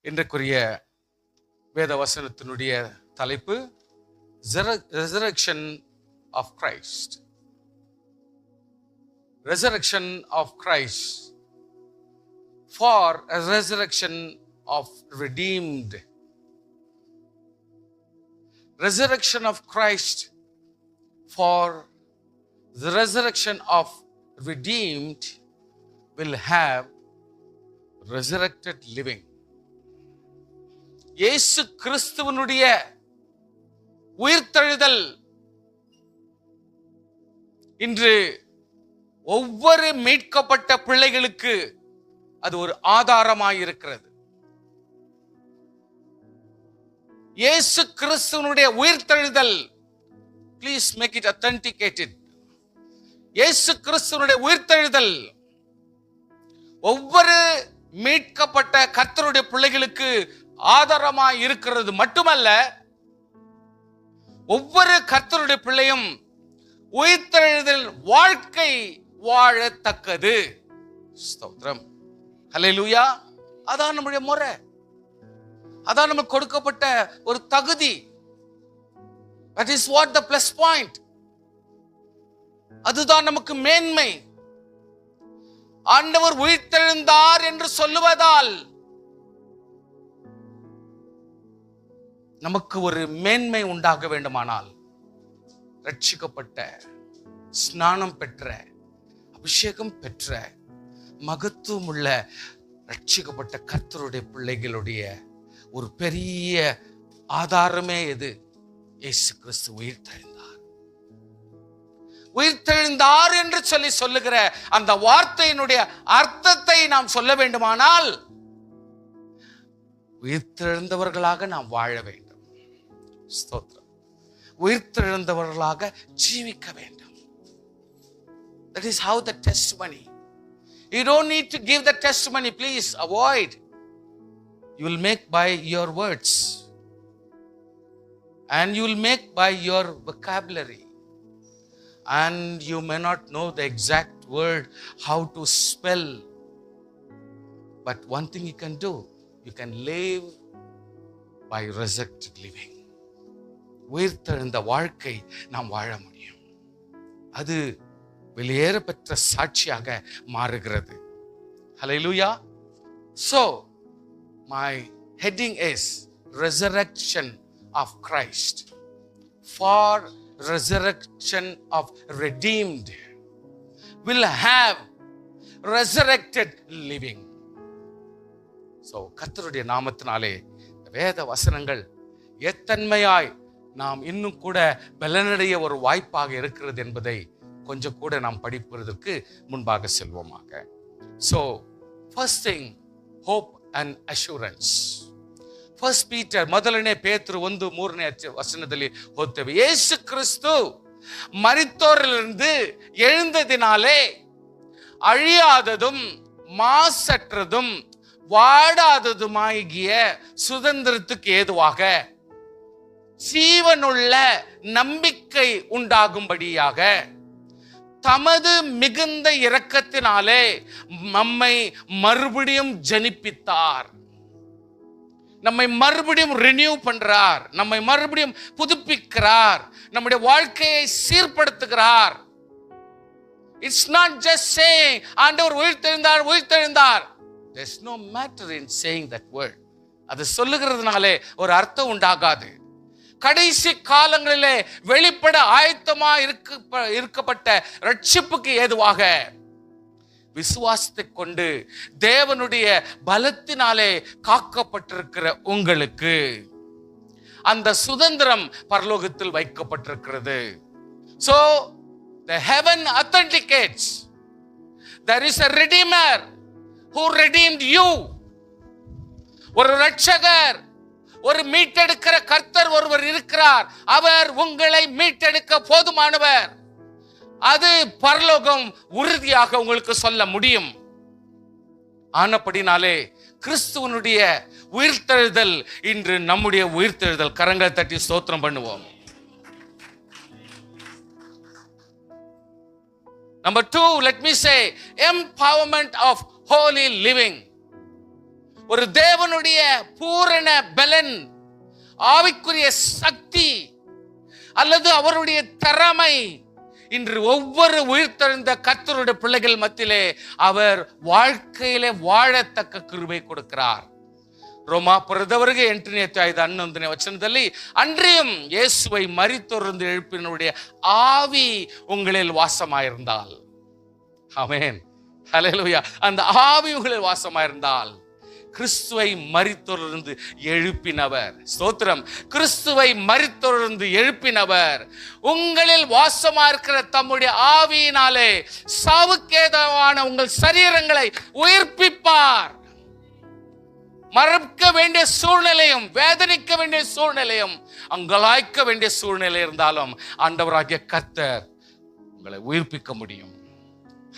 இன்றைக்குரிய வேத வசனத்தினுடைய தலைப்பு resurrection of Christ. Resurrection of Christ for a resurrection of redeemed. Resurrection of Christ for the resurrection of redeemed will have resurrected living. இயேசு கிறிஸ்துவினுடைய உயிர்த்தெழுதல் இன்று ஒவ்வொரு மீட்கப்பட்ட பிள்ளைகளுக்கு அது ஒரு ஆதாரமாயிருக்கிறது. இயேசு கிறிஸ்துவினுடைய உயிர்த்தெழுதல், ப்ளீஸ் மேக் இட் authenticated. இயேசு கிறிஸ்துவினுடைய உயிர்த்தெழுதல் ஒவ்வொரு மீட்கப்பட்ட கர்த்தருடைய பிள்ளைகளுக்கு ஆதாரமாய் இருக்கிறது மட்டுமல்ல, ஒவ்வொரு கர்த்தருடைய பிள்ளையும் உயிர்த்தெழுதல் வாழ்க்கை வாழத்தக்கது. ஸ்தோத்திரம், ஹல்லேலூயா. அதான் நம்முடைய முறை, அதான் நமக்கு கொடுக்கப்பட்ட ஒரு தகுதி. That is what the plus point. அதுதான் நமக்கு மேன்மை. ஆண்டவர் உயிர்த்தெழுந்தார் என்று சொல்லுவதால் நமக்கு ஒரு மேன்மை உண்டாக வேண்டுமானால், ரட்சிக்கப்பட்ட, ஸ்நானம் பெற்ற, அபிஷேகம் பெற்ற, மகத்துவம் உள்ள ரட்சிக்கப்பட்ட கர்த்தருடைய பிள்ளைகளுடைய ஒரு பெரிய ஆதாரமே எது? இயேசு கிறிஸ்து உயிர்த்தெழுந்தார். உயிர்த்தெழுந்தார் என்று சொல்லுகிற அந்த வார்த்தையினுடைய அர்த்தத்தை நாம் சொல்ல வேண்டுமானால், உயிர்த்தெழுந்தவர்களாக நாம் வாழ வேண்டும். ஸ்தோத்திரம். உயிர்த்தெழுந்தவர்களாக ஜீவிக்க வேண்டும். That is how the testimony. You don't need to give the testimony, please avoid. You will make by your words, and you will make by your vocabulary, and you may not know the exact word how to spell, but one thing you can do, you can live by resurrected living. உயிர்த்தெழுந்த வாழ்க்கை நாம் வாழ முடியும். அது வெளியேற பெற்ற சாட்சியாக மாறுகிறது. ஹல்லேலூயா. So my heading is resurrection of Christ for resurrection of redeemed will have resurrected living. So கர்த்தருடைய நாமத்தினாலே வேத வசனங்கள் எத்தன்மையாய் நாம் இன்னும் கூட பலனடைய ஒரு வாய்ப்பாக இருக்கிறது என்பதை கொஞ்சம் கூட நாம் படிப்பதற்கு முன்பாக செல்வோமாக. So first thing, hope and assurance. First Peter ಮೊದಲನೇ ಪೇತ್ರ 1:3 ವಚನದಲ್ಲಿ ಓದ್ತೇವೆ. ಯೇಸು ಕ್ರಿಸ್ತು மரித்தோரிலிருந்து எழுந்ததினாலே அழியாததும் மாசற்றதும் வாடாததுமாகிய சுதந்திரத்துக்கு ஏதுவாக ஜீவனுள்ள நம்பிக்கை உண்டாகும்படியாக தமது மிகுந்த இரக்கத்தினாலே நம்மை மறுபடியும் ஜனிப்பித்தார். நம்மை மறுபடியும் ரினியூ பண்றார், நம்மை மறுபடியும் புதுப்பிக்கிறார், நம்முடைய வாழ்க்கையை சீர்படுத்துகிறார். It's not just saying ஆண்டவர் உயிர்த்தெழுந்தார் உயிர்த்தெழுந்தார். There's no matter in saying that word. அது சொல்லுகிறதுனாலே ஒரு அர்த்தம் உண்டாகாது. கடைசி காலங்களிலே வெளிப்பட ஆயத்தமா இருக்கப்பட்ட ரட்சிப்புக்கு ஏதுவாக விசுவாசத்தை கொண்டு தேவனுடைய பலத்தினாலே காக்கப்பட்டிருக்கிற உங்களுக்கு அந்த சுதந்திரம் பரலோகத்தில் வைக்கப்பட்டிருக்கிறது. So the heaven authenticates there is a redeemer who redeemed you. ஒரு ரட்சகர், ஒரு மீட்டெடுக்கிற கர்த்தர் ஒருவர் இருக்கிறார். அவர் உங்களை மீட்டெடுக்க போதுமானவர். அது பரலோகம் உறுதியாக உங்களுக்கு சொல்ல முடியும். ஆனபடினாலே கிறிஸ்துவனுடைய உயிர்த்தெழுதல் இன்று நம்முடைய உயிர்த்தெழுதல். கரங்களை தட்டி ஸ்தோத்திரம் பண்ணுவோம். Number 2, let me say empowerment of holy living. ஒரு தேவனுடைய பூரண பலன், ஆவிக்குரிய சக்தி அல்லது அவருடைய திறமை இன்று ஒவ்வொரு உயிர்த்தெழுந்த கர்த்தருடைய பிள்ளைகள் மத்தியிலே அவர் வாழ்க்கையிலே வாழத்தக்க கிருபை கொடுக்கிறார். ರೋಮಾ ಪುರದವರೆಗೆ 8:5-11 ವಚನದಲ್ಲಿ அன்றியும் இயேசுவை மரித்தோரிலிருந்து எழுப்பினுடைய ஆவி உங்களில் வாசமாயிருந்தால், ஆமென், ஹல்லேலூயா, அந்த ஆவி உங்களில் வாசமாயிருந்தால் கிறிஸ்துவை மரித்தோரிலிருந்து எழுப்பினவர், ஸ்தோத்திரம், கிறிஸ்துவை மரித்தோரிலிருந்து எழுப்பினவர் உங்களில் வாசமா இருக்கிற தம்முடைய ஆவியினாலே சாவுக்கேதுவான உங்கள் சரீரங்களை உயிர்ப்பிப்பார். மறக்க வேண்டிய சூழ்நிலையும், வேதனிக்க வேண்டிய சூழ்நிலையும், அங்கலாய்க்க வேண்டிய சூழ்நிலை இருந்தாலும் ஆண்டவராகிய கர்த்தர் உங்களை உயிர்ப்பிக்க முடியும்.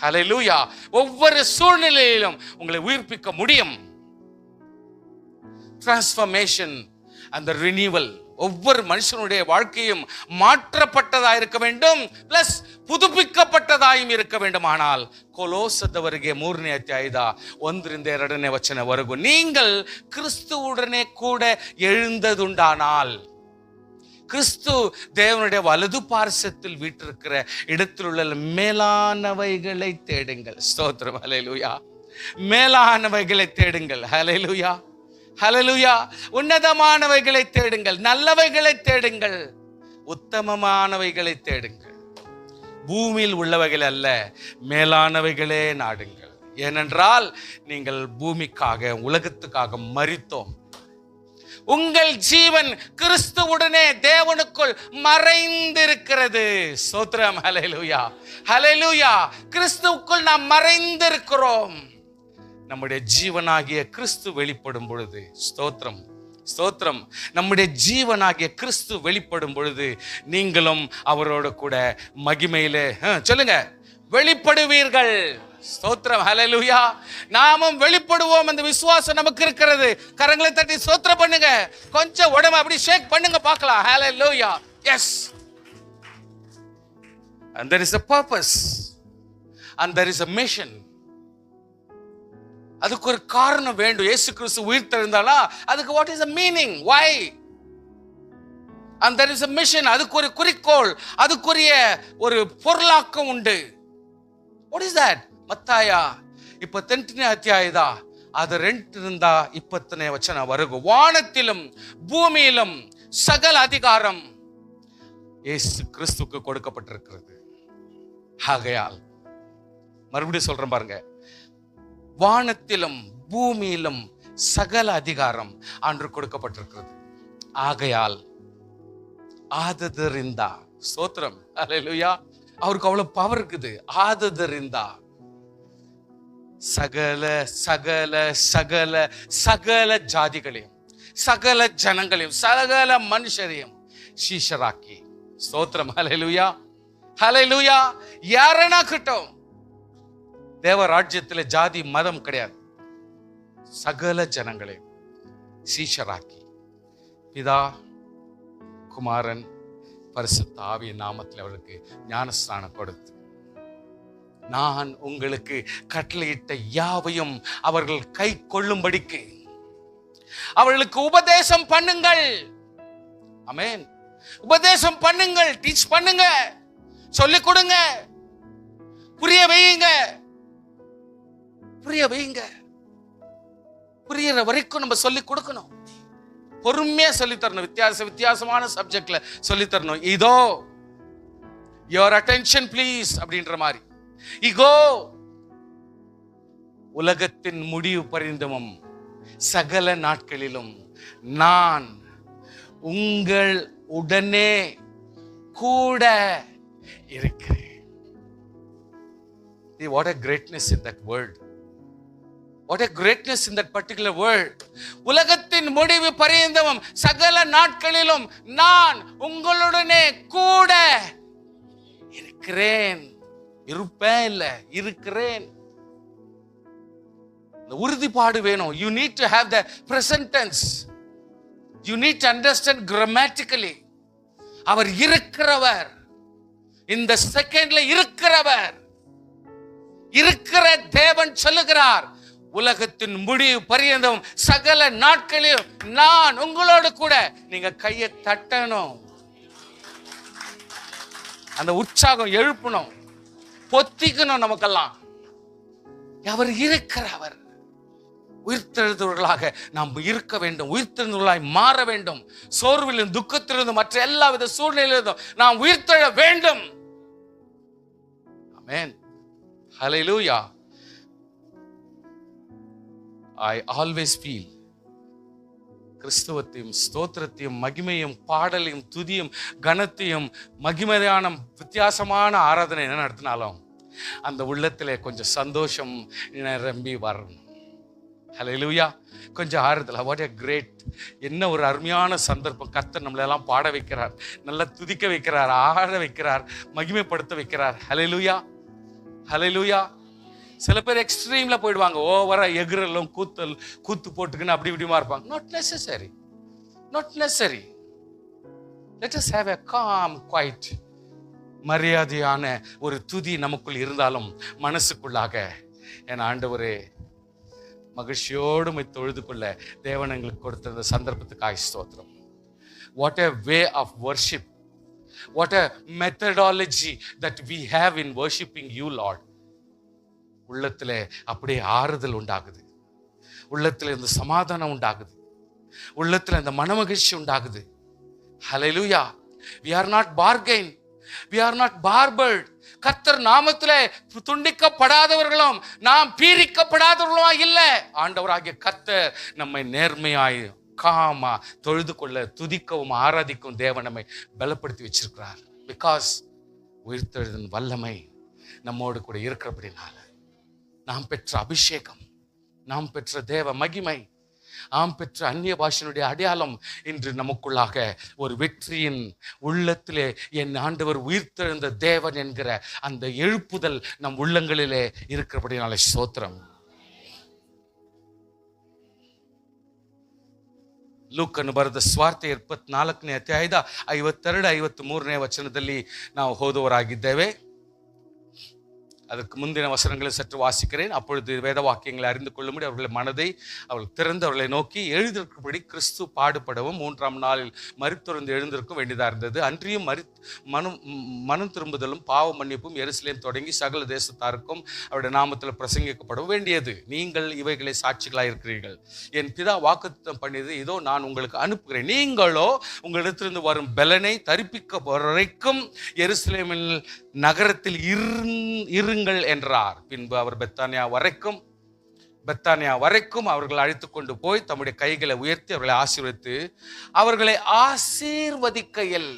ஹல்லேலூயா. ஒவ்வொரு சூழ்நிலையிலும் உங்களை உயிர்ப்பிக்க முடியும். டிரான்ஸ்ஃபர்மேஷன் அந்த ரினியூவல், ஒவ்வொரு மனுஷனுடைய வாழ்க்கையும் மாற்றப்பட்டதா இருக்க வேண்டும், பிளஸ் புதுப்பிக்கப்பட்டதாயும் இருக்க வேண்டுமானால் ಕೊಲೋಸದವರಿಗೆ 3ನೇ ಅಧ್ಯಾಯದ 1-2 ವಚನವರೆಗೂ நீங்கள் கிறிஸ்துவுடனே கூட எழுந்ததுண்டானால், கிறிஸ்து தேவனுடைய வலது பார்சத்தில் வீற்றிருக்கிற இடத்தில் உள்ள மேலானவைகளை தேடுங்கள். ஸ்தோத்திரம், ஹல்லேலூயா. மேலானவைகளை தேடுங்கள். ஹல்லேலூயா, ஹல்லேலூயா. உன்னதமானவைகளை தேடுங்கள், நல்லவைகளை தேடுங்கள், உத்தமமானவைகளை தேடுங்கள். பூமியில் உள்ளவைகள் அல்ல, மேலானவைகளே நாடுங்கள். ஏனென்றால் நீங்கள் பூமிக்காக, உலகத்துக்காக மரித்தோம். உங்கள் ஜீவன் கிறிஸ்துவுடனே தேவனுக்குள் மறைந்திருக்கிறது. ஸ்தோத்திரம், ஹல்லேலூயா, ஹல்லேலூயா. கிறிஸ்துவுக்குள் நாம் மறைந்திருக்கிறோம். நம்முடைய ஜீவனாகிய கிறிஸ்து வெளிப்படும் பொழுது, ஸ்தோத்திரம், ஸ்தோத்திரம், நம்முடைய ஜீவனாகிய கிறிஸ்து வெளிப்படும் பொழுது நீங்களும் அவரோடு கூட மகிமையிலே சொல்லுங்க வெளிப்படுவீர்கள். ஸ்தோத்திரம், ஹல்லேலூயா. நாமும் வெளிப்படுவோம். அந்த விசுவாசம் நமக்கு இருக்கிறது. கரங்களை தட்டி ஸ்தோத்திரம் பண்ணுங்க. கொஞ்சம் உடம்பு அப்படி ஷேக் பண்ணுங்க பார்க்கலாம். ஹல்லேலூயா. S. And there is a purpose and there is a mission. அதுக்கு ஒரு காரணம் வேண்டும். இயேசு கிறிஸ்து உயிர்த்தெழுந்தாலா, அதுக்கு what is the meaning, why, and there is a mission. அதுக்கு ஒரு குறிக்கோள், அதுக்குரிய ஒரு பொருளாக்கம் உண்டு. what is that? ಮತ್ತಾಯ 28ನೇ ಅಧ್ಯಾಯದ 2-20 ವಚನವರೆಗೂ வானத்திலும் பூமியிலும் சகல அதிகாரம் இயேசு கிறிஸ்துவுக்கு கொடுக்கப்பட்டிருக்கிறது. ஆகையால் மறுபடியும் சொல்றேன் பாருங்க, வானத்திலும் பூமியிலும் சகல அதிகாரம் ஆண்டு கொடுக்கப்பட்டிருக்கிறது. ஆகையால் ஆததರಿಂದ, ஸ்தோத்திரம், ஹல்லேலூயா, அவருக்கு அவ்வளவு பவர் இருக்குது. ஆததರಿಂದ சகல சகல சகல சகல ஜாதிகளையும், சகல ஜனங்களையும், சகல மனுஷரையும் சீஷராக்கி, ஸ்தோத்திரம், ஹல்லேலூயா, ஹல்லேலூயா. யாரனாகட்டும், தேவ ராஜ்யத்தில் ஜாதி மதம் கிடையாது. சகல ஜனங்களையும் சீஷராக்கி பிதா, குமாரன், பரிசுத்த ஆவியின் நாமத்தில் அவர்களுக்கு ஞானஸ்நானம் கொடுத்து, நான் உங்களுக்கு கட்டளையிட்ட யாவையும் அவர்கள் கை கொள்ளும்படிக்கு அவர்களுக்கு உபதேசம் பண்ணுங்கள். ஆமென். உபதேசம் பண்ணுங்கள், டீச் பண்ணுங்க, சொல்லிக் கொடுங்க, புரிய வையுங்க, புரிய வையுங்க. புரியுற வரைக்கும் நம்ம சொல்லி கொடுக்கணும். பொறுமையா சொல்லி தரணும். வித்தியாசமான சப்ஜெக்ட்ல சொல்லி தரணும். இதோ யுவர் அட்டென்ஷன் ப்ளீஸ் அப்படின்ற மாதிரி. இகோ உலகத்தின் முடிவு பரிந்தமும் சகல நாட்களிலும் நான் உங்கள் உடனே கூட இருக்கிறேன். What a greatness in that word. What a greatness in that particular word. உலகத்தின் முடிவு பரியந்தமும் சகல நாட்களிலும் நான் உங்களுடனே கூட இருக்கிறேன். இருப்பேன் இல்ல, இருக்கிறேன். இந்த உறுதிப்பாடு வேணும். You need to have the present tense. You need to understand grammatically. அவர் இருக்கிறவர், இந்த செகண்ட்ல இருக்கிறவர், இருக்கிற தேவன் சொல்லுகிறார், உலகத்தின் முடிவு பரியந்தம் சகல நாட்களிலும் நான் உங்களோடு கூட. நீங்க கையை தட்டணும், அந்த உற்சாகம் எழுப்பணும், பொத்திக்கணும். நமக்கெல்லாம் அவர் இருக்கிறவர். உயிர்த்தெழுந்தவர்களாக நாம் இருக்க வேண்டும், உயிர்த்தெழுந்தவர்களாய் மாற வேண்டும். சோர்விலும் துக்கத்திலிருந்தும் மற்ற எல்லாவித சூழ்நிலையிலிருந்தும் நாம் உயிர்த்தெழ வேண்டும். ஆமென். ஹல்லேலூயா. I always feel கிறிஸ்துவத்தையும் ஸ்தோத்திரத்தையும் மகிமையும் பாடலையும் துதியும் கனத்தையும் மகிமையான வித்தியாசமான ஆராதனை என்ன நடத்தினாலும் அந்த உள்ளத்திலே கொஞ்சம் சந்தோஷம் நிரம்பி வரணும். ஹல்லேலூயா. கொஞ்சம் ஆறுதல். வாட் எ கிரேட், என்ன ஒரு அருமையான சந்தர்ப்பம். கர்த்தர் நம்மளெல்லாம் பாட வைக்கிறார், நல்லா துதிக்க வைக்கிறார், ஆட வைக்கிறார், மகிமைப்படுத்த வைக்கிறார். ஹல்லேலூயா, ஹல்லேலூயா. சில பேர் எக்ஸ்ட்ரீம்ல போயிடுவாங்க, ஓவரா எகுறலும் கூத்து போட்டுக்குன்னு அப்படி இப்படிமா இருப்பாங்க. Not necessary, not necessary. Let us have a calm quiet, மரியாதையான ஒரு துதி நமக்குள் இருந்தாலும் மனசுக்குள்ளாக என் ஆண்டவரே மகிழ்ச்சியோடு தொழுது கொள்ள தேவன் எங்களுக்கு கொடுத்த இந்த சந்தர்ப்பத்துக்காக ஸ்தோத்திரம். What a way of worship, what a methodology that we have in worshipping you lord. உள்ளத்துல அப்படியே ஆறுதல் உண்டாகுது, உள்ளத்துல இந்த சமாதானம் உண்டாகுது, உள்ளத்துல இந்த மனமகிழ்ச்சி உண்டாகுது. ஹல்லேலூயா. we are not bargain, we are not barbered. கர்த்தர் நாமத்திலே துண்டிக்கப்படாதவர்களும் நாம் பீரிக்கப்படாதவர்களும் இல்ல. ஆண்டவராகிய கர்த்தர் நம்மை நேர்மையாய் காமா தொழுது கொள்ள துதிக்கவும் ஆராதிக்கவும் தேவன் நம்மை பலப்படுத்தி வச்சிருக்கிறார். பிகாஸ் உயிர்த்தெழுதலின் வல்லமை நம்மோடு கூட இருக்கிறபடினால நாம் பெற்ற அபிஷேகம், நாம் பெற்ற தேவ மகிமை, நாம் பெற்ற அந்நிய பாஷையினுடைய அடையாளம் இன்று நமக்குள்ளாக ஒரு வெற்றியின் உள்ளத்திலே என் ஆண்டவர் உயிர்த்தெழுந்த தேவன் என்கிற அந்த எழுப்புதல் நம் உள்ளங்களிலே இருக்கிறபடினால ஸ்தோத்திரம். ಲೂಕನು ಬರೆದ ಸ್ವಾರ್ಥ 24ನೇ ಅಧ್ಯಾಯದ 52-53ನೇ ವಚನದಲ್ಲಿ ನಾವು ಓದುವರಾಗಿದ್ದೇವೆ. அதற்கு முந்தின வசனங்களை சற்று வாசிக்கிறேன். அப்பொழுது வேத வாக்கியங்களை அறிந்து கொள்ளும்படி அவர்களை மனதை அவள் திறந்து அவர்களை நோக்கி, எழுதியிருக்கும்படி கிறிஸ்து பாடுபடவும் 3ஆம் நாளில் மரித்தொழுந்து எழுந்திருக்கும் வேண்டியதாக இருந்தது. அன்றியும் மனம் திரும்புதலும் பாவ மன்னிப்பும் எருசலேம் தொடங்கி சகல தேசத்தாருக்கும் அவருடைய நாமத்தில் பிரசங்கிக்கப்பட வேண்டியது. நீங்கள் இவைகளை சாட்சிகளாக இருக்கிறீர்கள். என் பிதா வாக்குத்தத்தம் பண்ணியது இதோ நான் உங்களுக்கு அனுப்புகிறேன். நீங்களோ உங்களிடத்திலிருந்து வரும் பலனை தரிப்பிக்க வரைக்கும் எருசலேமில் நகரத்தில் இருங்கள் என்றார். பின்பு அவர் பெத்தானியா வரைக்கும் அவர்களை அழைத்து கொண்டு போய் தம்முடைய கைகளை உயர்த்தி அவர்களை ஆசீர்வதிக்கையில்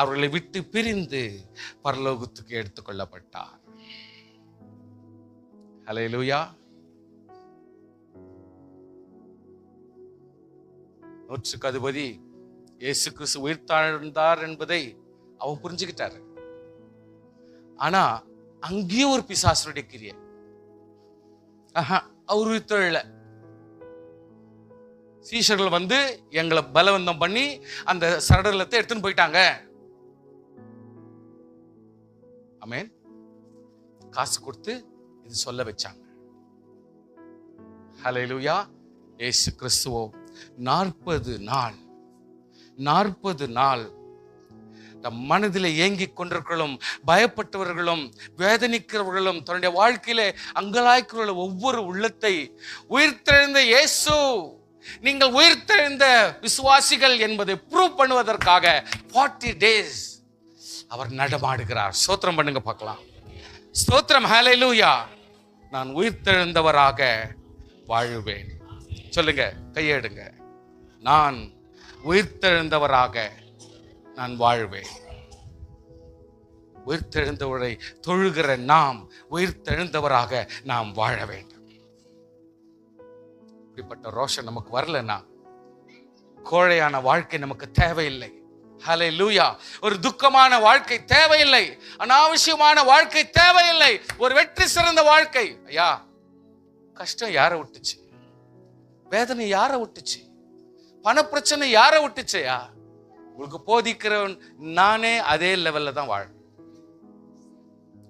அவர்களை விட்டு பிரிந்து பரலோகத்துக்கு எடுத்துக் கொள்ளப்பட்டார். ஹல்லேலூயா. 100க்கு அதிபதி இயேசு கிறிஸ்து உயிர்த்தாழ்ந்தார் என்பதை அவன் புரிஞ்சுக்கிட்டாரு. ஆனா அங்கேயும் ஒரு பிசாசனுடைய கிரியை. அவர் உயிர்த்தெழல. சீஷர்கள் வந்து எங்களை பலவந்தம் பண்ணி அந்த சடலத்தை எடுத்துன்னு போயிட்டாங்க. ஆமென். காசு கொடுத்து இது சொல்ல வச்சாங்க. ஹல்லேலூயா. இயேசு கிறிஸ்துவோ 40 நாள் நம் மனதிலே ஏங்கிக் கொண்டிருக்கிறவர்களும் பயப்பட்டவர்களும் வேதனிக்கிறவர்களும் தன்னுடைய வாழ்க்கையிலே அங்கலாய்க்கிற ஒவ்வொரு உள்ளத்தை உயிர்த்தெழுந்த இயேசு, நீங்கள் உயிர்த்தெழுந்த விசுவாசிகள் என்பதை ப்ரூவ் பண்ணுவதற்காக 40 days அவர் நடமாடுகிறார். ஸ்தோத்திரம் பண்ணுங்க பார்க்கலாம். ஸ்தோத்திரம். ஹல்லேலூயா. நான் உயிர்த்தெழுந்தவராக வாழுவேன். சொல்லுங்க, கையெடுங்க. நான் உயிர்த்தெழுந்தவராக நான் வாழ்வேன். உயிர்த்தெழுந்தவரை தொழுகிற நாம் உயிர்த்தெழுந்தவராக நாம் வாழ வேண்டும். இப்படிப்பட்ட ரோஷன் நமக்கு வரலன்னா கோழையான வாழ்க்கை நமக்கு தேவையில்லை. ஹல்லேலூயா. ஒரு துக்கமான வாழ்க்கை தேவையில்லை, அனாவசியமான வாழ்க்கை தேவையில்லை. ஒரு வெற்றி சிறந்த வாழ்க்கை. ஐயா, கஷ்டம் யாரை விட்டுச்சு? வேதனை யாரை விட்டுச்சு? பணப்பிரச்சனை யாரை விட்டுச்சையா? உங்களுக்கு போதிக்கிறவன் நானே அதே லெவல்ல தான் வாழ.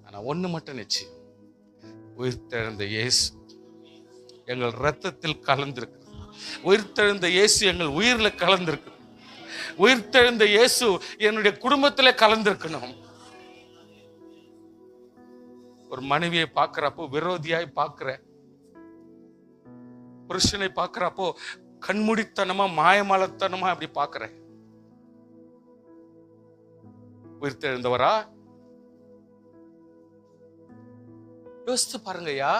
ஆனா ஒண்ணு மட்டும் நிச்சயம், உயிர்த்தெழுந்த இயேசு எங்கள் ரத்தத்தில் கலந்திருக்கு. உயிர்த்தெழுந்த இயேசு எங்கள் உயிர்ல கலந்திருக்கு. உயிர்த்தெழுந்த இயேசு என்னுடைய குடும்பத்திலே கலந்திருக்கணும். ஒரு மனைவியை பார்க்கிறப்போ விரோதியாய் பார்க்கிற, புருஷனை பார்க்கிறப்போ கண்முடித்தனமா மாயமாலத்தனமா அப்படி பார்க்கிற, உயிர்த்தெழுந்தவரா? யோசித்து பாருங்க ஐயா.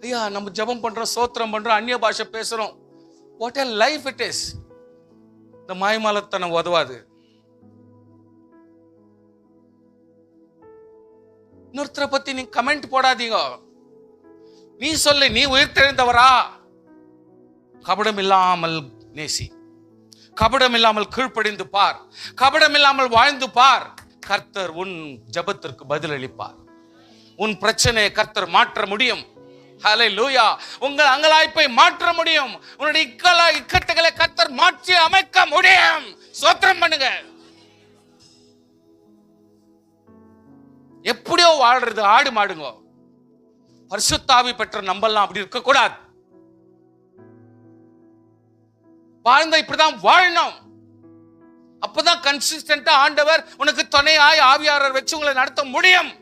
ஐயா, நம்ம ஜெபம் பண்றோம், சோத்திரம் பண்றோம், அந்நிய பாஷை பேசுறோம். What a life it is. இந்த மாயமாலத்தனம் உதவாது. இன்னொருத்தரை பத்தி நீ கமெண்ட் போடாதீங்க. நீ சொல்லு, நீ உயிர்த்தெழுந்தவரா? கபடம் இல்லாமல் நேசி, கபடம் இல்லாமல் கீழ்ப்படிந்து பார், கபடம் இல்லாமல் வாழ்ந்து பார். கர்த்தர் உன் ஜெபத்திற்கு பதிலளிப்பார். உன் பிரச்சனையை கர்த்தர் மாற்ற முடியும். ஹல்லேலூயா. உங்கள் அங்கலாய்ப்பை மாற்ற முடியும். உன்னுடைய இக்கட்டுகளை கர்த்தர் மாற்றி அமைக்க முடியும். ஸ்தோத்திரம் பண்ணுங்க. எப்படியோ வாழ்றது ஆடு மாடுங்க. பரிசுத்த ஆவி பெற்ற நம்பலாம் அப்படி இருக்க கூடாது. வாழ்ந்த இப்படிதான் வாழணும். அப்பதான் கன்சிஸ்டன்டா ஆண்டவர் உனக்கு துணையாய் ஆவியாளர் வச்சு உங்களை நடத்த முடியும்.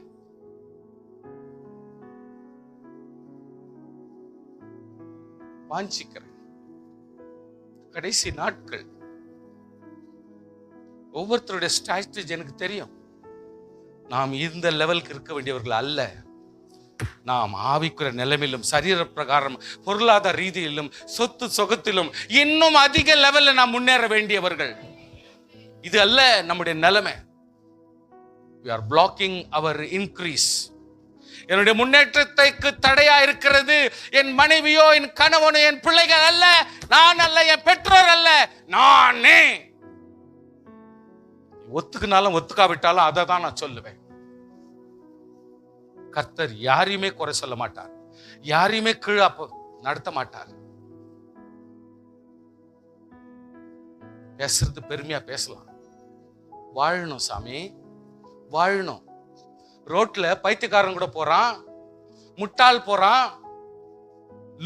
வாஞ்சிக்கிறேன். கடைசி நாட்கள் ஒவ்வொருத்தருடைய ஸ்ட்ராட்டஜி எனக்கு தெரியும். நாம் இந்த லெவலுக்கு இருக்க வேண்டியவர்கள் அல்ல. நாம் ஆவிக்குற நிலைமையிலும் சரீர பிரகாரம் பொருளாதார ரீதியிலும் சொத்து சொகத்திலும் இன்னும் அதிக லெவல்ல நாம் முன்னேற வேண்டியவர்கள். இது அல்ல நம்முடைய நிலைமை. We are blocking our increase. என்னுடைய முன்னேற்றத்துக்கு தடையா இருக்கிறது என் மனைவியோ, என் கணவனோ, என் பிள்ளைகள் அல்ல, நான் அல்ல, என் பெற்றோர் அல்ல, நானே. ஒத்துக்குனாலும் ஒத்துக்காவிட்டாலும் அதை தான் நான் சொல்லுவேன். கர்த்தர் யாரையுமே குறை சொல்ல மாட்டார், யாரையுமே கீழே நடத்த மாட்டார். பேசுறது பெருமையா பேசலாம். வாழணும் சாமி, வாழணும். ரோட்ல பைத்தியக்காரன் கூட போறான், முட்டாள் போறான்,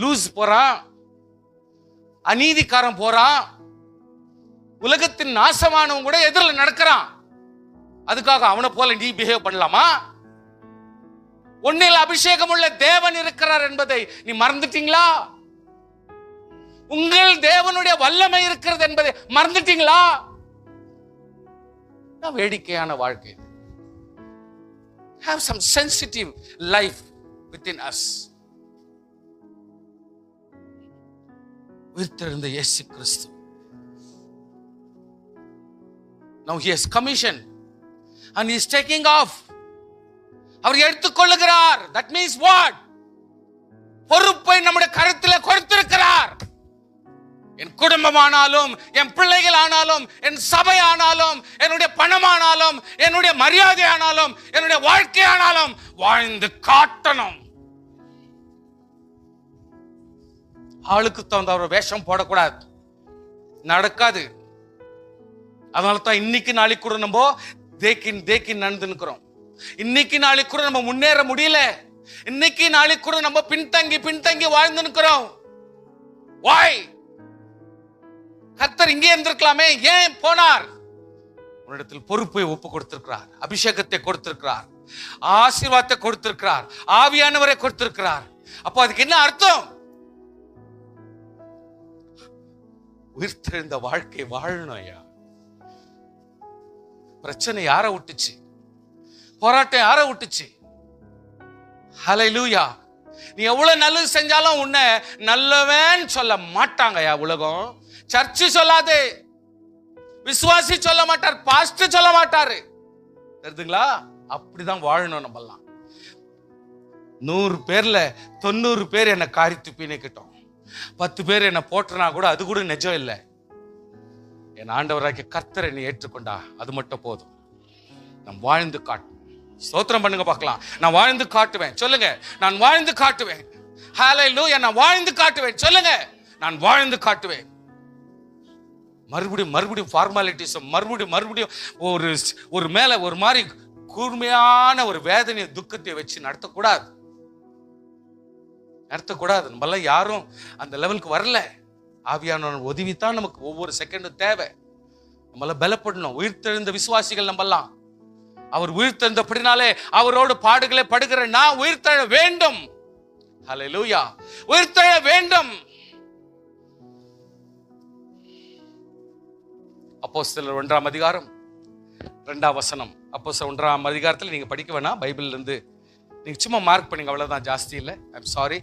லூஸ் போறான், அநீதிக்காரன் போறான், உலகத்தின் நாசமானவன் கூட எதிரில் நடக்கிறான். அதுக்காக அவனை போல நீ பிஹேவ் பண்ணலாமா? உன்னில் அபிஷேகம் உள்ள தேவன் இருக்கிறார் என்பதை நீ மறந்துட்டீங்களா? உங்கள் தேவனுடைய வல்லமை இருக்கிறது என்பதை மறந்துட்டீங்களா? வேடிக்கையான வாழ்க்கை. Have some sensitive life within us. உயிர்த்தெழுந்த இயேசு கிறிஸ்து. Now he has commissioned and he is taking off. Our எடுத்துக்கொள்ளுகிறார். That means what? பொறுப்பை நம்முடைய கருத்தில் கொடுத்திருக்கிறார். என் குடும்பமானாலும், என் பிள்ளைகள் ஆனாலும், என் சபை ஆனாலும், என்னுடைய பணமானாலும், என்னுடைய மரியாதை ஆனாலும், என்னுடைய வாழ்க்கை ஆனாலும் வாழ்ந்து காட்டணும். ஆளுக்கு தகுந்த ஒரு வேஷம் போடக்கூடாது, நடக்காது. அதனால தான் இன்னைக்கு நாளைக்கு கூட நம்ம தேக்கின் நடந்து நிற்கிறோம். இன்னைக்கு நாளைக்கு கூட நம்ம முன்னேற முடியல. இன்னைக்கு நாளைக்கு கூட நம்ம பின்தங்கி வாழ்ந்து நிற்கிறோம். Why? கர்த்தர் இங்கே இருந்திருக்கலாமே, ஏன் போனார்? உன்னிடத்தில் பொறுப்பை ஒப்பு கொடுத்திருக்கிறார், அபிஷேகத்தை கொடுத்திருக்கிறார், ஆசீர்வாதத்தை கொடுத்திருக்கிறார், ஆவியானவரை கொடுத்திருக்கிறார். அப்போ அதுக்கு என்ன அர்த்தம்? உயிர்த்தெழுந்த வாழ்க்கை வாழணும் ஐயா. பிரச்சனை யார விட்டுச்சு? போராட்டம் யார விட்டுச்சு? ஹல்லேலூயா. நீ எவ்வளவு நல்லது செஞ்சாலும் உன்னை நல்லவன் சொல்ல மாட்டாங்க ஐயா. உலகம் சர்ச்சு சொல்லாது, விசுவாசி சொல்ல மாட்டார், பாஸ்டர் சொல்ல மாட்டாரு. தெரியுதுங்களா? அப்படிதான் வாழணும் நம்மலாம். 100 பேர்ல 90 பேர் என்ன காரி துப்பி நிக்கட்டும், 10 பேர் என்ன போட்டுனா கூட அது கூட நிஜம் இல்லை. என் ஆண்டவராகிய கர்த்தரை நீ ஏற்றுக்கொண்டா அது மட்டும் போதும். நான் வாழ்ந்து காட்டுவேன். ஸ்தோத்திரம் பண்ணுங்க பார்க்கலாம். நான் வாழ்ந்து காட்டுவேன். சொல்லுங்க, நான் வாழ்ந்து காட்டுவேன். ஹல்லேலூயா. நான் வாழ்ந்து காட்டுவேன். சொல்லுங்க, நான் வாழ்ந்து காட்டுவேன். மறுபடியும் ஃபார்மாலிட்டிஸ், மறுபடியும் ஒரு மேல ஒரு மாதிரி கூர்மையான ஒரு வேதனையை துக்கத்தை வச்சு நடத்தக்கூடாது. நம்மளாம் யாரும் அந்த லெவலுக்கு வரல. ஆவியானவர் உதவித்தான் நமக்கு ஒவ்வொரு செகண்டும் தேவை. நம்மள பலப்படணும். உயிர்த்தெழுந்த விசுவாசிகள் நம்மெல்லாம். அவர் உயிர்த்தெழுந்தபடினாலே அவரோடு பாடுகளை படுகிற நான் உயிர்த்தெழ வேண்டும். ஹல்லேலூயா, உயிர்த்தெழ வேண்டும். அப்போஸ்தலர் 1ஆம் அதிகாரம் 2ஆம் வசனம். அப்போஸ்தலர் 1ஆம் அதிகாரத்தில் நீங்க படிக்க வேணாம், பைபிள்ல இருந்து நீங்க சும்மா மார்க் பண்ணுங்க, அவ்வளவுதான், ஜாஸ்தி இல்லை. I'm sorry.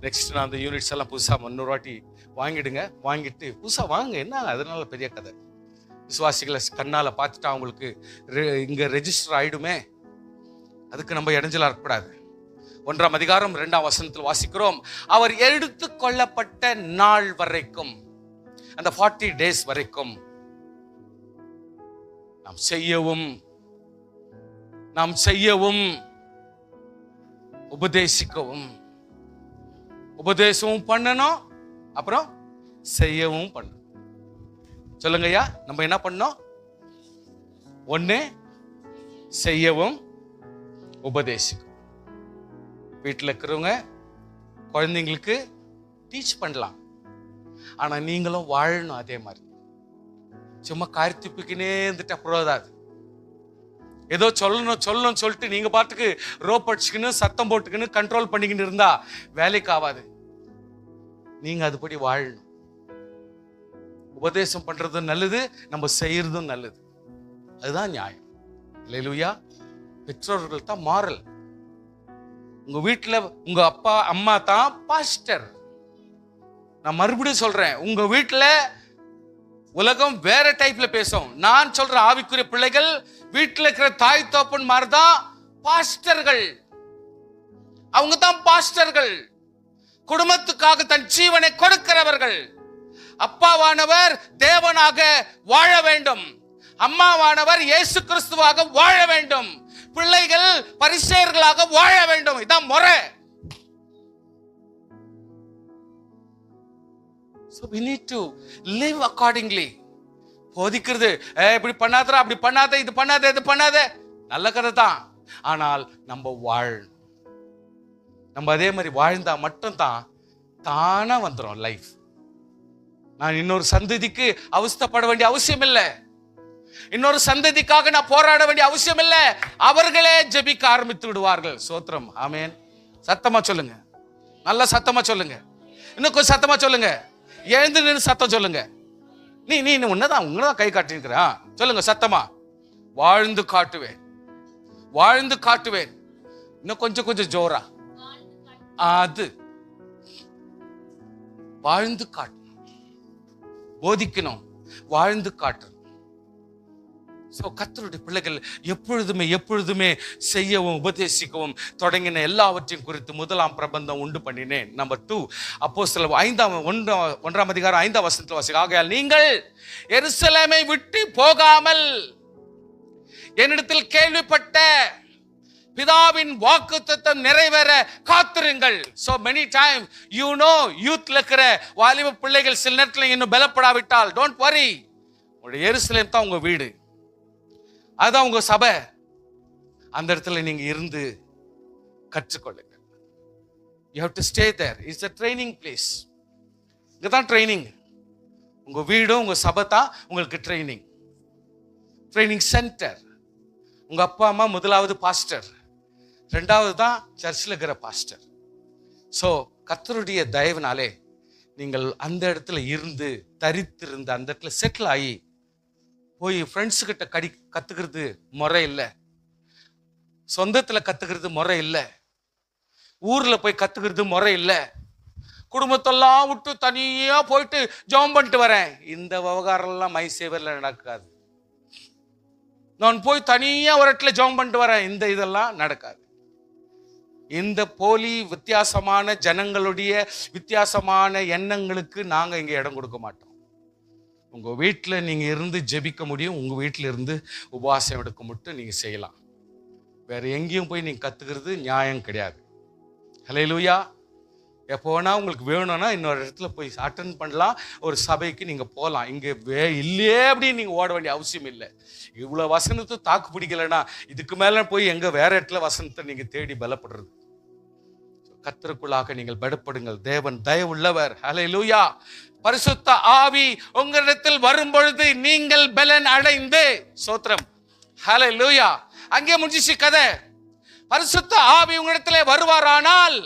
நெக்ஸ்ட் நான் அந்த யூனிட்ஸ் எல்லாம் புதுசா 300 வாட்டி வாங்கிடுங்க. வாங்கிட்டு புதுசா வாங்க, என்ன அதனால பெரிய கதை. விசுவாசிகளை கண்ணால பார்த்துட்டா அவங்களுக்கு இங்க ரெஜிஸ்டர் ஆயிடுமே, அதுக்கு நம்ம இடைஞ்சலா இருக்கக்கூடாது. 1ஆம் அதிகாரம் 2ஆம் வசனத்தில் வாசிக்கிறோம், அவர் எடுத்து கொள்ளப்பட்ட நாள் வரைக்கும், அந்த 40 days வரைக்கும் நாம் செய்யவும் உபதேசமும் பண்ணணும், அப்புறம் செய்யவும் பண்ணணும். சொல்லுங்க ஐயா, நம்ம என்ன பண்ணோம்? ஒண்ணு செய்யவும் உபதேசிக்கும். வீட்டில் இருக்கிறவங்க குழந்தைங்களுக்கு டீச் பண்ணலாம், ஆனா நீங்களும் வாழணும் அதே மாதிரி. சும்மா கார்த்திப்புக்குனே இருந்துட்டு அப்புறம் ஏதோ சொல்லணும் சொல்லிட்டு நீங்க பாட்டுக்கு ரோப் அடிச்சுக்கின்னு சத்தம் போட்டுக்கின்னு கண்ட்ரோல் பண்ணிக்கின்னு இருந்தா வேலைக்கு ஆகாது. நீங்க அதுபடி வாழணும். உபதேசம் பண்றதும் நல்லது, நம்ம செய்யறதும் நல்லது. அதுதான் நியாயம். அல்லேலூயா. பெற்றோர்கள் தான் மாறல். உங்க வீட்டுல உங்க அப்பா அம்மா தான் பாஸ்டர். நான் மறுபடியும் சொல்றேன், உங்க வீட்டுல உலகம் வேற டைப்ல பேசும். நான் சொல்ற ஆவிக்குரிய பிள்ளைகள் வீட்டுல இருக்கிற தாய் தோப்பன் மாதிரிதான் பாஸ்டர்கள். அவங்க தான் பாஸ்டர்கள். குடும்பத்துக்காக தன் ஜீவனை கொடுக்கிறவர்கள். அப்பாவானவர் தேவனாக வாழ வேண்டும், அம்மாவானவர் இயேசு கிறிஸ்துவாக வாழ வேண்டும், பிள்ளைகள் பரிசேயர்களாக வாழ வேண்டும். இதான் முறை. So we need to live accordingly. போதிக்கிறது இப்படி பண்ணாதடா, அப்படி பண்ணாத, இது பண்ணாத, இது பண்ணாத, நல்ல கதை தான். ஆனால் நம்ம வாழணும். நம்ம அதே மாதிரி வாழ்ந்தா மட்டும்தான் தானா வந்துடும் லைஃப். நான் இன்னொரு சந்ததிக்கு அவஸ்தைப்பட வேண்டிய அவசியம் இல்லை. இன்னொரு சந்ததிக்காக நான் போராட வேண்டிய அவசியம் இல்லை. அவர்களே ஜெபிக்க ஆரம்பித்து விடுவார்கள். சோத்திரம். ஆமென். சத்தமா சொல்லுங்க, நல்ல சத்தமா சொல்லுங்க, இன்னும் கொஞ்சம் சத்தமா சொல்லுங்க, எழுந்து நின்று சத்தம் சொல்லுங்க. நீ உன்னதான் கை காட்டிருக்கிற, சொல்லுங்க சத்தமா. வாழ்ந்து காட்டுவேன், வாழ்ந்து காட்டுவேன். இன்னும் கொஞ்சம் ஜோரா. அது வாழ்ந்து காட்டணும், போதிக்கணும், வாழ்ந்து காட்டணும். கர்த்தருடைய பிள்ளைகள் எப்பொழுதுமே செய்யவும் உபதேசிக்கவும் தொடங்கின எல்லாவற்றையும் குறித்து 1ஆம் பிரபந்தம் உண்டு பண்ணினேன். நம்பர் 2, அப்போஸ்தலர் 1ஆம் அதிகாரம் 5ஆம் வசனத்தில் வாசிக்கிறோம். ஆகையால் நீங்கள் எருசலேமை விட்டு போகாமல் என்னிடத்தில் கேள்விப்பட்ட பிதாவின் வாக்குத்தத்தம் நிறைவேற காத்திருங்கள். So many times யூத்ல இருக்கிற வாலிப பிள்ளைகள் சில நேரத்தில் இன்னும் பலப்படாவிட்டால் don't worry. உங்களுடைய எருசலேம் தான் உங்க வீடு, அதுதான் உங்க சபை. அந்த இடத்துல நீங்க இருந்து கற்றுக்கொள்ளுங்க. You have to stay there. It's a training place. இங்கதான் ட்ரைனிங். உங்க வீடும் உங்க சபை தான் உங்களுக்கு ட்ரைனிங் சென்டர். உங்க அப்பா அம்மா முதலாவது பாஸ்டர், 2வது தான் சர்ச்சில் இருக்கிற பாஸ்டர். ஸோ கர்த்தருடைய தயவுனாலே நீங்கள் அந்த இடத்துல இருந்து தரித்திருந்து அந்த இடத்துல செட்டில் ஆகி போய் ஃப்ரெண்ட்ஸு கிட்ட கத்துக்கிறது முறை இல்லை, சொந்தத்தில் கத்துக்கிறது முறை இல்லை, ஊர்ல போய் கத்துக்கிறது முறை இல்லை, குடும்பத்தெல்லாம் விட்டு தனியா போயிட்டு ஜெபம் பண்ணிட்டு வரேன், இந்த விவகாரம்லாம் மை சேவர்ல நடக்காது. நான் போய் தனியா ஒரு இடத்துல ஜெபம் பண்ணிட்டு வரேன், இந்த இதெல்லாம் நடக்காது. இந்த போலி வித்தியாசமான ஜனங்களுடைய வித்தியாசமான எண்ணங்களுக்கு நாங்க இங்க இடம் கொடுக்க மாட்டோம். உங்க வீட்டுல நீங்க இருந்து ஜெபிக்க முடியும், உங்க வீட்டுல இருந்து உபவாசம் எடுக்க மட்டும் நீங்க செய்யலாம். வேற எங்கேயும் போய் நீங்க கத்துக்கிறது நியாயம் கிடையாது. ஹல்லேலூயா. எப்போனா உங்களுக்கு வேணும்னா இன்னொரு இடத்துல போய் அட்டென்ட் பண்ணலாம், ஒரு சபைக்கு நீங்க போகலாம். இங்க இல்லையே அப்படின்னு நீங்க ஓட வேண்டிய அவசியம் இல்லை. இவ்வளவு வசனத்தை தாக்கு பிடிக்கலன்னா இதுக்கு மேல போய் எங்க வேற இடத்துல வசனத்தை நீங்க தேடி பலப்படுறது. கர்த்தருக்குள்ளாக நீங்கள் பலப்படுங்கள். தேவன் தயவுள்ளவர். ஹல்லேலூயா. பரிசுத்த ஆவி உங்களிடத்தில் வரும் பொழுது நீங்கள் பலன் அடைந்து, ஸ்தோத்திரம், ஹல்லேலூயா. அங்கே முடிஞ்சிச்சு கதை. பரிசுத்த ஆவி உங்களிடத்திலே வருவாரானால்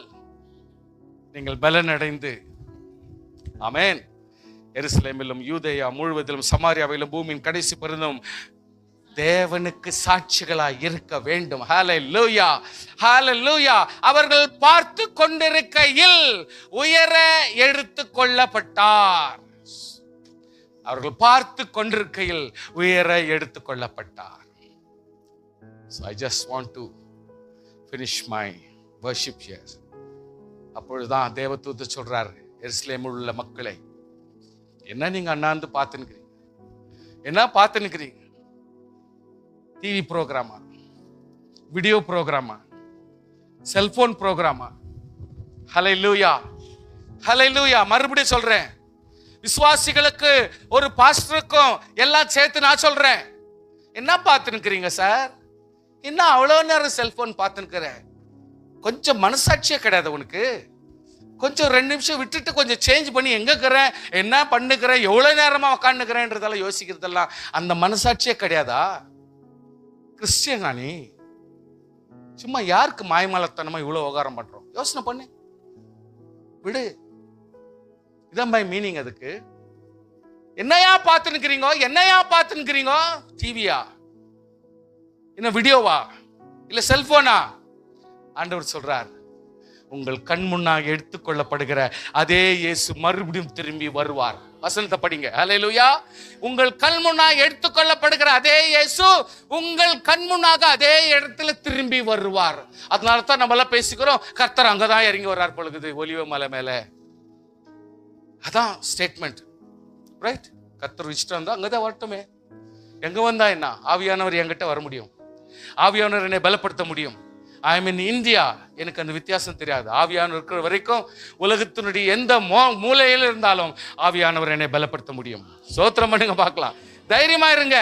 நீங்கள் பலன் அடைந்து, ஆமென், எருசலேமிலும் யூதேயா முழுவதிலும் சமாரியாவிலும் பூமியின் கடைசி பரிந்தும் தேவனுக்கு சாட்சிகளாய் இருக்க வேண்டும். ஹல்லேலூயா, ஹல்லேலூயா. அவர்கள் பார்த்து கொண்டிருக்கையில் உயர எடுத்து கொள்ளப்பட்டார். அவர்கள் பார்த்து கொண்டிருக்கையில் உயர எடுத்து கொள்ளப்பட்டார். So I just want to finish my worship here. அப்பொழுதுதான் தேவதூதர் சொல்றார், எருசலேமில் உள்ள மக்களை, என்ன நீங்க அண்ணாந்து பார்த்துன்னுக்கிறீங்க? என்ன பார்த்துன்னுக்கிறீங்க? டிவி ப்ரோக்ராமா, வீடியோ ப்ரோக்ராமா, செல்போன் ப்ரோக்ராமா? Hallelujah, hallelujah. மறுபடியும் சொல்றேன், விசுவாசிகளுக்கு ஒரு பாஸ்டருக்கும் எல்லாம் சேர்த்து நான் சொல்றேன், என்ன பார்த்துன்னுக்கிறீங்க சார்? என்ன அவ்வளோ நேரம் செல்போன் பார்த்துன்னுக்கிற? கொஞ்சம் மனசாட்சியே கிடையாது உனக்கு? கொஞ்சம் 2 நிமிஷம் விட்டுட்டு கொஞ்சம் சேஞ்ச் பண்ணி எங்க இருக்கிறேன், என்ன பண்ணுக்கிறேன், எவ்வளவு நேரமா உட்காந்துக்கிறேன்றதெல்லாம் யோசிக்கிறதெல்லாம் அந்த மனசாட்சியே கிடையாதா? கிறிஸ்டியனா நீ? சும்மா யாருக்கு மாயமாலத்தனமா இவ்வளவு உபகாரம் பண்றோம்? யோசனை பண்ணு, விடு. இதான் மை மீனிங். அதுக்கு என்னையா பார்த்துன்னுக்கிறீங்க? என்னையா பார்த்துன்னுக்கிறீங்க? டிவியா, என்ன வீடியோவா, இல்ல செல்போனா? ஆண்டவர் சொல்றார், உங்கள் கண் முன்னாக எடுத்துக்கொள்ளப்படுகிற அதே இயேசு மறுபடியும் திரும்பி வருவார். வசனத்தை படிங்க. ஹல்லேலூயா. உங்கள் கண் முன்னாக எடுத்துக்கொள்ளப்படுகிற அதே இயேசு உங்கள் கண் முன்னாக அதே இடத்துல திரும்பி வருவார். அதனால தான் நம்ம எல்லாம் பேசிக்கிறோம், கர்த்தர் அங்கதான் இறங்கி வர்றார் பொழுது ஒலிவ மலை மேல. அதான் ஸ்டேட்மெண்ட், ரைட்? கர்த்தர் இஷ்டம் தான் அங்கதான் வரட்டுமே. எங்க வந்தா என்ன? ஆவியானவர் என்கிட்ட வர முடியும், ஆவியானவர் என்னை பலப்படுத்த முடியும். I am in India. எனக்கு அந்த வித்தியாசம் தெரியாது. ஆவியானவர் இருக்கிற வரைக்கும் உலகத்தினுடைய எந்த மூலையில் இருந்தாலும் ஆவியானவர் என்னை பலப்படுத்த முடியும். ஸ்தோத்திரம் பண்ணுங்க பார்க்கலாம். தைரியமா இருங்க.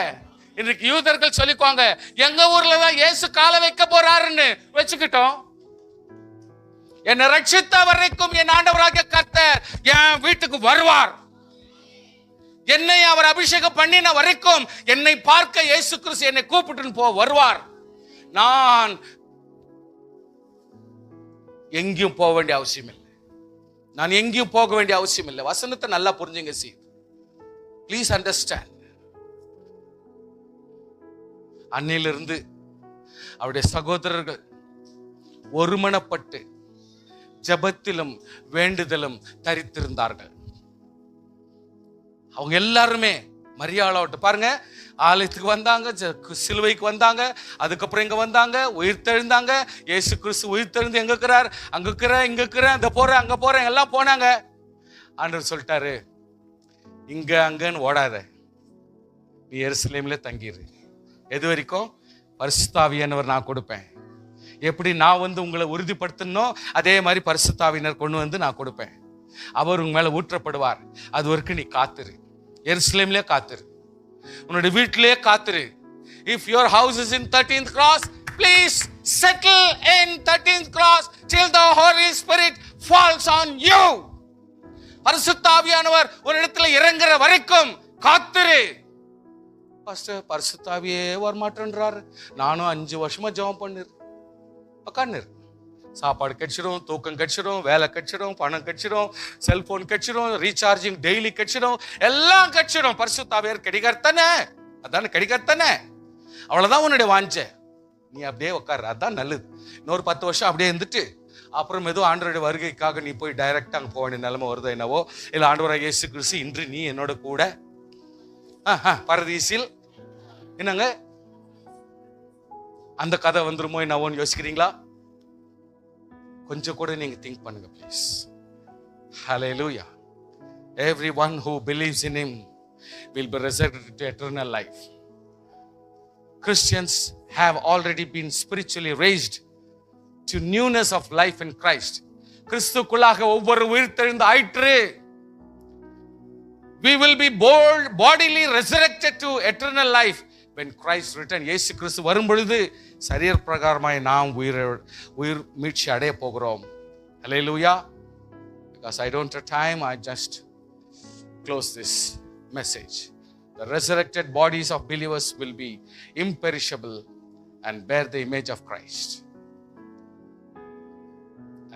இன்னைக்கு யூதர்கள் சொல்லிக்குவாங்க, எங்க ஊர்ல தான் இயேசு காலை வைக்க போறாருன்னு. வச்சுக்கிட்டோம். என்னை ரட்சித்த வரைக்கும் என் ஆண்டவராகிய கர்த்தர் என் வீட்டுக்கு வருவார். என்னை அவர் அபிஷேகம் பண்ணின வரைக்கும் என்னை பார்க்க இயேசு கிறிஸ்து என்னை கூப்பிட்டு வருவார். நான் எங்கேயும் போக வேண்டிய அவசியம் இல்லை. நான் எங்கேயும் போக வேண்டிய அவசியம் இல்லை. வசனத்தை நல்லா புரிஞ்சுங்க. C please understand. அன்னையிலிருந்து அவருடைய சகோதரர்கள் ஒருமனப்பட்டு ஜெபத்திலும் வேண்டுதலும் தரித்திருந்தார்கள். அவங்க எல்லாருமே மரியாளோட்டு பாருங்க, ஆலயத்துக்கு வந்தாங்க, சிலுவைக்கு வந்தாங்க, அதுக்கப்புறம் இங்க வந்தாங்க, உயிர்த்தெழுந்தாங்க. இயேசு கிறிஸ்து உயிர்த்தெழுந்து எங்க இருக்கிறார்? அங்க இருக்கிறேன், இங்க இருக்கிறேன், இந்த போறேன், அங்க போறேன், எல்லாம் போனாங்க. ஆண்டவர் சொல்லிட்டாரு, இங்க அங்கன்னு ஓடாத, நீ எருசலேம்ல தங்கிரு. எது வரைக்கும்? பரிசுத்த ஆவியானவர் நான் கொடுப்பேன். எப்படி நான் வந்து உங்களை உறுதிப்படுத்தணும், அதே மாதிரி பரிசுத்த ஆவியானவர் கொண்டு வந்து நான் கொடுப்பேன். அவர் உங்க மேல ஊற்றப்படுவார். அது வரைக்கும் நீ காத்துரு. எருசலேம்ல காத்துரு, உன்னுடைய வீட்டிலே காத்துரு. If your house is in 13th cross, please settle in 13th cross till the Holy Spirit falls on you. பரிசுத்த ஆவியானவர் ஒரு இடத்துல இறங்குற வரைக்கும் காத்துரு. பாஸ்டர், பரிசுத்த ஆவியே வர மாட்டேன்றாரு. நானும் 5 வருஷமா ஜெபம் பண்ணிரு. உட்கார்ந்து சாப்பாடு கட்சிடும், தூக்கம் கட்சிடும், வேலை கட்சிடும், பணம் கட்சிடும், செல்போன் கட்சிடும், ரீசார்ஜிங் டெய்லி கட்சிடும், எல்லாம் கட்சிடும். பரிசுத்த ஆவியார் கிடைக்கத்தானே? அதானே கிடைக்கத்தானே? அவ்வளவுதான் உன்னுடைய வாஞ்ச. நீ அப்படியே உட்காரு, அதான் நல்லது. இன்னொரு 10 வருஷம் அப்படியே இருந்துட்டு அப்புறம் எதுவும் ஆண்டவருடைய வருகைக்காக நீ போய் டைரக்டா அங்கே போக வேண்டிய நிலைமை வருதோ என்னவோ, இல்லை ஆண்டவராகிய இயேசு கிறிஸ்து இன்று நீ என்னோட கூட பரதீசில் என்னங்க அந்த கதை வந்துருமோ என்னவோன்னு யோசிக்கிறீங்களா? கொஞ்சம் கூட நீங்க திங்க் பண்ணுங்க please. Hallelujah. Everyone who believes in him will be resurrected to eternal life. Christians have already been spiritually raised to newness of life in Christ. கிறிஸ்துக்குள்ளாக ஒவ்வொரு உயிர்த்தெழுந்து ஆயிற்று. We will be bodily resurrected to eternal life when Christ return. இயேசு கிறிஸ்து வரும் பொழுது சரீர பிரகாரமாய் நாம் உயிர் மீட்சி அடைய போகிறோம். Hallelujah. Because I don't have time, I just close this message. The resurrected bodies of believers will be imperishable and bear the image of Christ.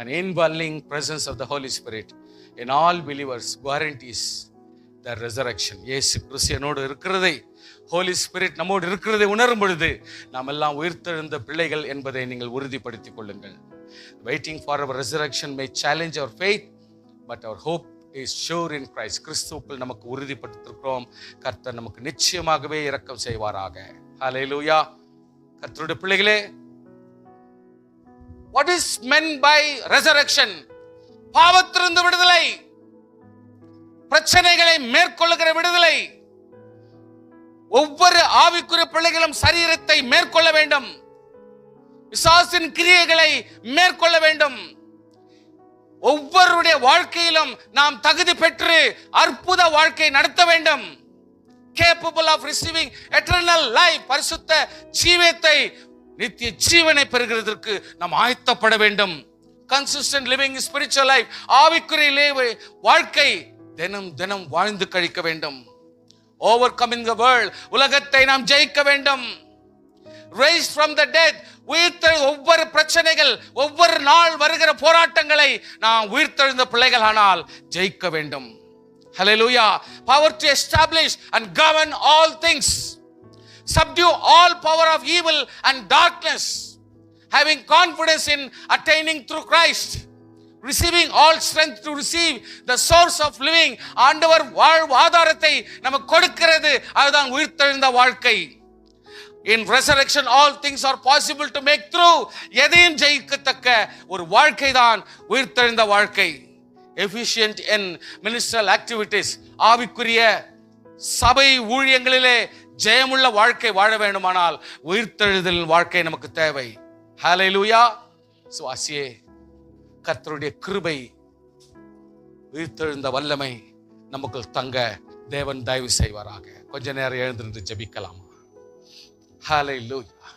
An indwelling presence of the Holy Spirit in all believers guarantees the resurrection. இயேசு கிறிஸ்துவோடு இருக்கிறதை, Holy Spirit நம்மோடு இருக்கிறதை உணரும் பொழுது நாம் எல்லாம் உயிர்த்தெழுந்த பிள்ளைகள் என்பதை நீங்கள் உறுதிப்படுத்திக் கொள்ளுங்கள். Waiting for our resurrection may challenge our faith, but our hope is sure in Christ. கிறிஸ்துவுக்குள் நமக்கு உறுதிப்படுத்திருக்கிறோம். கர்த்தர் நமக்கு நிச்சயமாகவே இரக்கம் செய்வாராக. ஹல்லேலூயா. கர்த்தருடைய பிள்ளைகளே, what is meant by resurrection? பாவத்திலிருந்து விடுதலை, பிரச்சனைகளை மேற்கொள்ளுகிற விடுதலை. ஒவ்வொரு ஆவிக்குரிய பிள்ளைகளும் சரீரத்தை மேற்கொள்ள வேண்டும், பிசாசின் கிரியைகளை மேற்கொள்ள வேண்டும். ஒவ்வொருடைய வாழ்க்கையிலும் நாம் தகுதி பெற்று அற்புத வாழ்க்கை நடத்த வேண்டும். capable of receiving eternal life, பரிசுத்த ஜீவத்தை, நித்திய ஜீவனை பெறுகிறதற்கு நாம் ஆயத்தப்பட வேண்டும். consistent living spiritual life, ஆவிக்குரிய வாழ்க்கை தினம் தினம் வாழ்ந்து கழிக்க வேண்டும். overcoming the world, உலகத்தை நாம் ஜெயிக்க வேண்டும். raised from the dead, ஒவ்வொரு பிரச்சனைகள், ஒவ்வொரு நாள் வருகிற போராட்டங்களை நாம் உயிர்த்தெழுந்த பிள்ளைகளானால் ஜெயிக்க வேண்டும். Hallelujah. Power to establish and govern all things, subdue all power of evil and darkness, having confidence in attaining through Christ, receiving all strength to receive the source of living. ஆண்டவர் ஆதாரத்தை நமக்கு கொடுக்கிறது. அதுதான் உயிர்த்தெழுந்த வாழ்க்கை. In resurrection all things are possible to make through. எதையும் ஜெயிக்கத்தக்க ஒரு வாழ்க்கை தான் உயிர்த்தெழுந்த வாழ்க்கை. Efficient in ministerial activities, ஆவிக்குரிய சபை ஊழியங்களிலே ஜெயமுள்ள வாழ்க்கை வாழ வேண்டுமானால் உயிர்த்தெழுதல் வாழ்க்கை நமக்கு தேவை. ஹல்லேலூயா. சுவாசியே, கர்த்தருடைய கிருபை, உயிர்த்தெழுந்த வல்லமை நமக்குள் தங்க தேவன் தயவு செய்வாராக. கொஞ்ச நேரம் எழுந்திருந்து ஜெபிக்கலாமா? ஹல்லேலூயா.